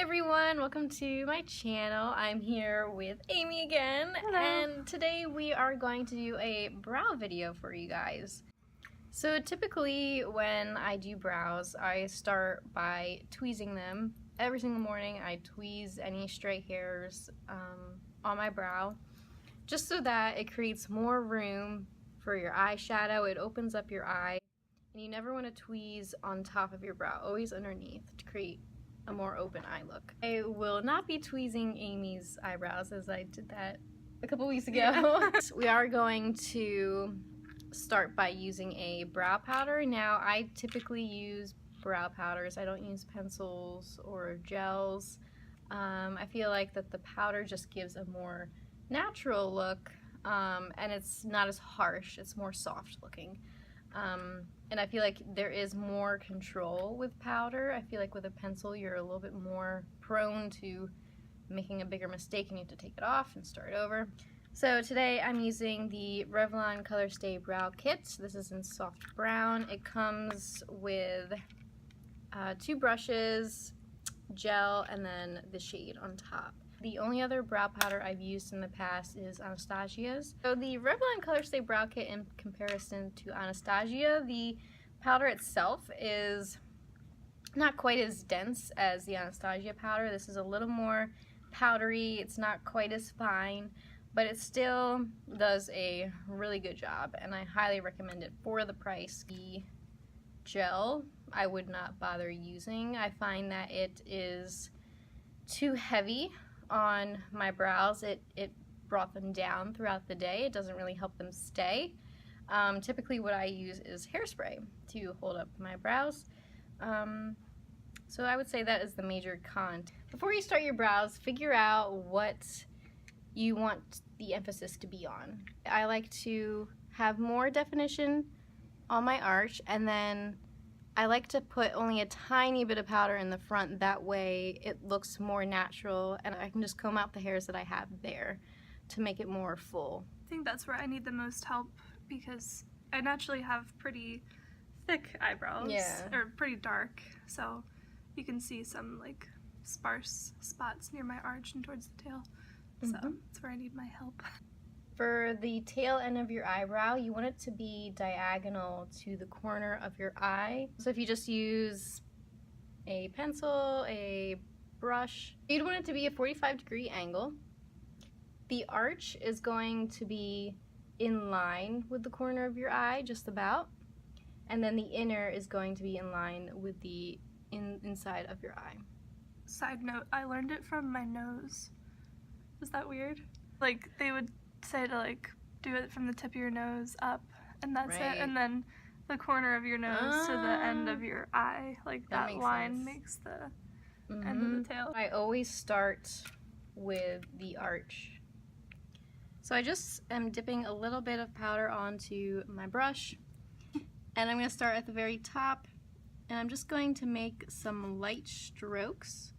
everyone, welcome to my channel. I'm here with Amy again. Hello. And today we are going to do a brow video for you guys. So typically when I do brows, I start by tweezing them. Every single morning I tweeze any stray hairs on my brow, just so that it creates more room for your eyeshadow. It opens up your eye, and you never want to tweeze on top of your brow, always underneath to create a more open eye look. I will not be tweezing Amy's eyebrows as I did that a couple weeks ago. Yeah. We are going to start by using a brow powder. Now I typically use brow powders. I don't use pencils or gels. I feel like that the powder just gives a more natural look, and it's not as harsh, it's more soft looking. And I feel like there is more control with powder. I feel like with a pencil you're a little bit more prone to making a bigger mistake and you have to take it off and start over. So today I'm using the Revlon ColorStay Brow Kit. This is in soft brown. It comes with 2 brushes, gel, and then the shade on top. The only other brow powder I've used in the past is Anastasia's. So the Revlon ColorStay Brow Kit, in comparison to Anastasia, the powder itself is not quite as dense as the Anastasia powder. This is a little more powdery. It's not quite as fine, but it still does a really good job, and I highly recommend it for the price. The gel I would not bother using. I find that it is too heavy on my brows. It brought them down throughout the day. It doesn't really help them stay. Typically what I use is hairspray to hold up my brows. So I would say that is the major con. Before you start your brows, figure out what you want the emphasis to be on. I like to have more definition on my arch, and then I like to put only a tiny bit of powder in the front. That way it looks more natural, and I can just comb out the hairs that I have there to make it more full. I think that's where I need the most help, because I naturally have pretty thick eyebrows, or pretty dark, so you can see some like sparse spots near my arch and towards the tail. So that's where I need my help. For the tail end of your eyebrow, you want it to be diagonal to the corner of your eye. So if you just use a pencil, a brush, you'd want it to be a 45-degree angle. The arch is going to be in line with the corner of your eye, just about. And then the inner is going to be in line with the inside of your eye. Side note, I learned it from my nose. Is that weird? Like, they would say to like do it from the tip of your nose up, and that's it, and then the corner of your nose to the end of your eye, like that line makes the end of the tail. I always start with the arch. So I just am dipping a little bit of powder onto my brush, and I'm going to start at the very top, and I'm just going to make some light strokes.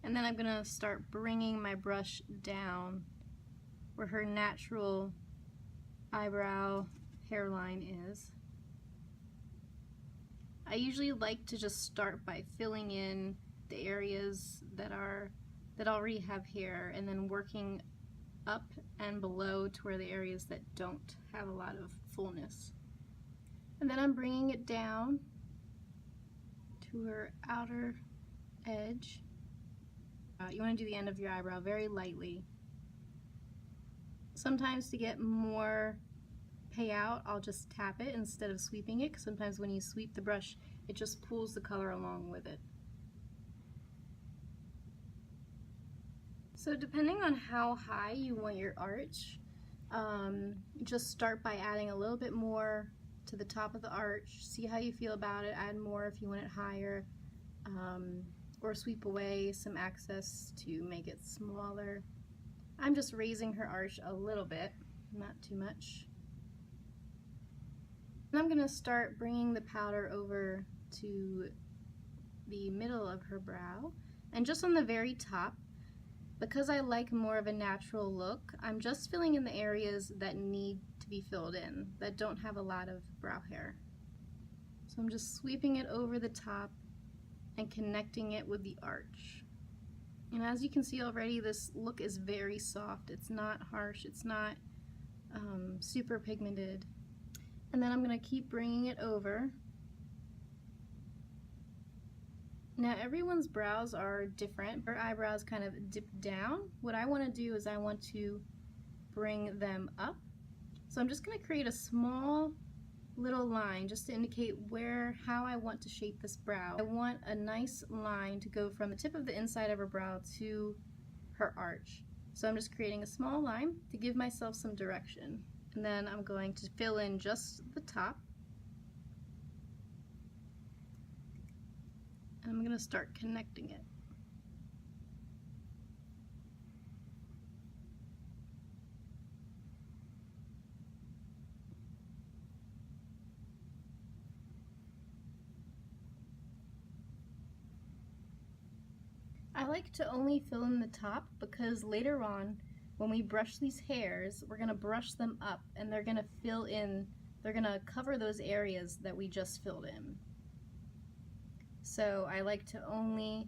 And then I'm going to start bringing my brush down where her natural eyebrow hairline is. I usually like to just start by filling in the areas that already have hair, and then working up and below to where the areas that don't have a lot of fullness. And then I'm bringing it down to her outer edge. You want to do the end of your eyebrow very lightly. Sometimes to get more payout, I'll just tap it instead of sweeping it, because sometimes when you sweep the brush, it just pulls the color along with it. So depending on how high you want your arch, just start by adding a little bit more to the top of the arch. See how you feel about it. Add more if you want it higher. Or sweep away some excess to make it smaller. I'm just raising her arch a little bit, not too much. And I'm going to start bringing the powder over to the middle of her brow, and just on the very top, because I like more of a natural look, I'm just filling in the areas that need to be filled in, that don't have a lot of brow hair. So I'm just sweeping it over the top and connecting it with the arch. And as you can see already, this look is very soft. It's not harsh, it's not super pigmented. And then I'm going to keep bringing it over. Now everyone's brows are different. Her eyebrows kind of dip down. What I want to do is I want to bring them up. So I'm just going to create a small little line just to indicate how I want to shape this brow. I want a nice line to go from the tip of the inside of her brow to her arch. So I'm just creating a small line to give myself some direction. And then I'm going to fill in just the top. And I'm going to start connecting it. I like to only fill in the top because later on when we brush these hairs, we're going to brush them up and they're going to fill in, they're going to cover those areas that we just filled in. So I like to only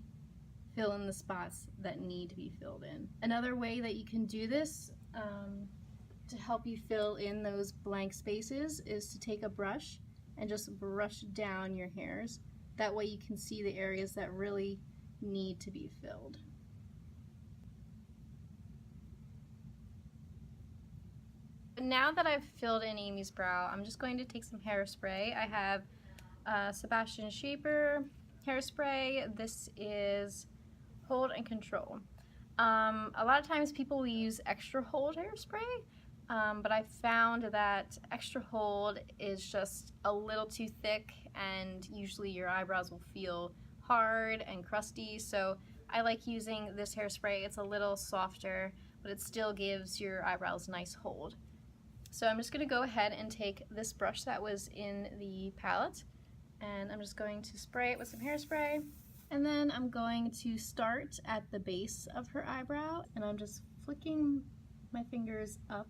fill in the spots that need to be filled in. Another way that you can do this to help you fill in those blank spaces is to take a brush and just brush down your hairs. That way you can see the areas that really need to be filled. Now that I've filled in Amy's brow, I'm just going to take some hairspray. I have Sebastian Shaper hairspray. This is Hold and Control. A lot of times people will use Extra Hold hairspray, but I found that Extra Hold is just a little too thick and usually your eyebrows will feel hard and crusty, so I like using this hairspray. It's a little softer, but it still gives your eyebrows a nice hold. So I'm just going to go ahead and take this brush that was in the palette, and I'm just going to spray it with some hairspray. And then I'm going to start at the base of her eyebrow, and I'm just flicking my fingers up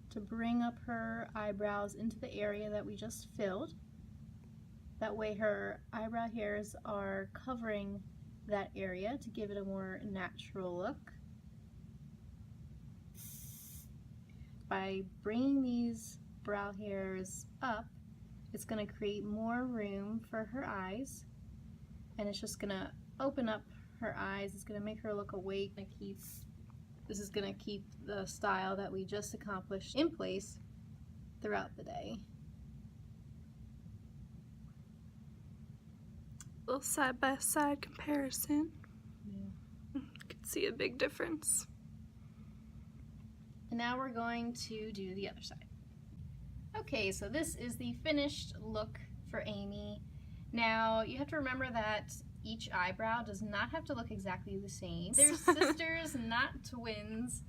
to bring up her eyebrows into the area that we just filled. That way her eyebrow hairs are covering that area to give it a more natural look. By bringing these brow hairs up, it's going to create more room for her eyes, and it's just going to open up her eyes. It's going to make her look awake. This is going to keep the style that we just accomplished in place throughout the day. Little side-by-side comparison. Yeah. You can see a big difference. And now we're going to do the other side. Okay, so this is the finished look for Amy. Now you have to remember that each eyebrow does not have to look exactly the same. They're sisters, not twins.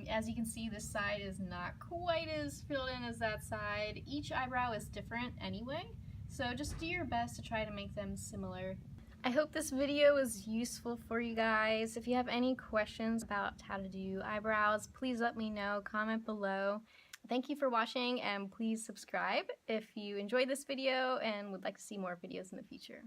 As you can see, this side is not quite as filled in as that side. Each eyebrow is different anyway. So just do your best to try to make them similar. I hope this video was useful for you guys. If you have any questions about how to do eyebrows, please let me know. Comment below. Thank you for watching, and please subscribe if you enjoyed this video and would like to see more videos in the future.